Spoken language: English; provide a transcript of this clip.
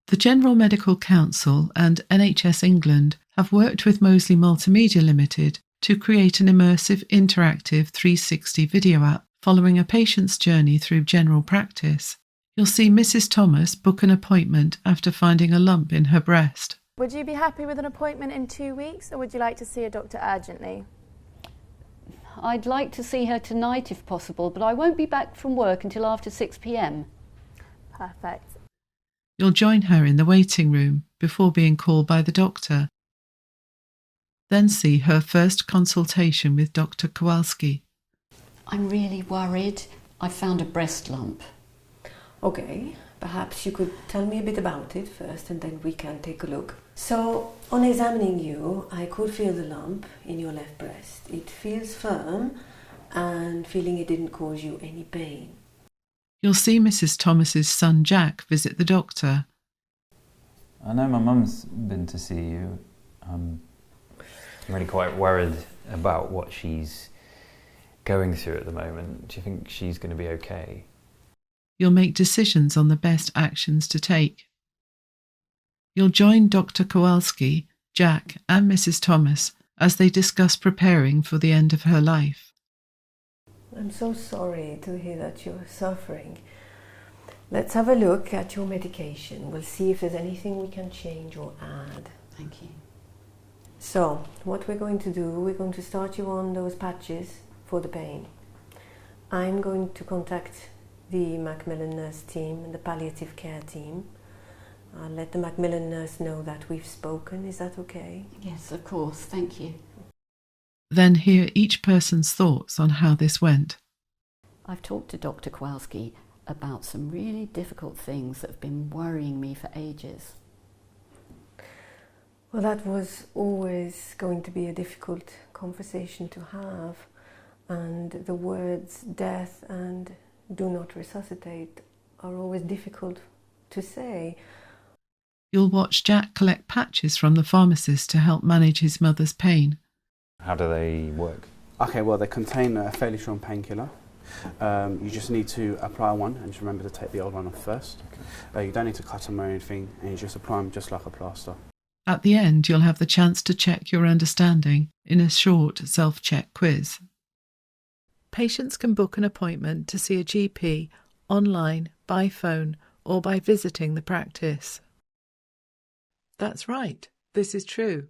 The General Medical Council and NHS England have worked with Moseley Multimedia Limited to create an immersive, interactive 360 video app following a patient's journey through general practice. You'll see Mrs. Thomas book an appointment after finding a lump in her breast. Would you be happy with an appointment in 2 weeks, or would you like to see a doctor urgently? I'd like to see her tonight if possible, but I won't be back from work until after 6 p.m. Perfect. You'll join her in the waiting room before being called by the doctor. Then see her first consultation with Dr. Kowalski. I'm really worried. I found a breast lump. Okay, perhaps you could tell me a bit about it first and then we can take a look. So, on examining you, I could feel the lump in your left breast. It feels firm and feeling it didn't cause you any pain. You'll see Mrs. Thomas's son Jack visit the doctor. I know my mum's been to see you. I'm really quite worried about what she's going through at the moment. Do you think she's going to be okay? You'll make decisions on the best actions to take. You'll join Dr. Kowalski, Jack and Mrs. Thomas as they discuss preparing for the end of her life. I'm so sorry to hear that you're suffering. Let's have a look at your medication. We'll see if there's anything we can change or add. Thank you. So, what we're going to do, we're going to start you on those patches for the pain. I'm going to contact the Macmillan nurse team and the palliative care team. I'll let the Macmillan nurse know that we've spoken. Is that okay? Yes, of course. Thank you. Then hear each person's thoughts on how this went. I've talked to Dr. Kowalski about some really difficult things that have been worrying me for ages. Well, that was always going to be a difficult conversation to have. And the words death and do not resuscitate are always difficult to say. You'll watch Jack collect patches from the pharmacist to help manage his mother's pain. How do they work? Okay, well, they contain a fairly strong painkiller. You just need to apply one and just remember to take the old one off first. Okay. You don't need to cut them or anything, and you just apply them just like a plaster. At the end, you'll have the chance to check your understanding in a short self-check quiz. Patients can book an appointment to see a GP online, by phone, or by visiting the practice. That's right, this is true.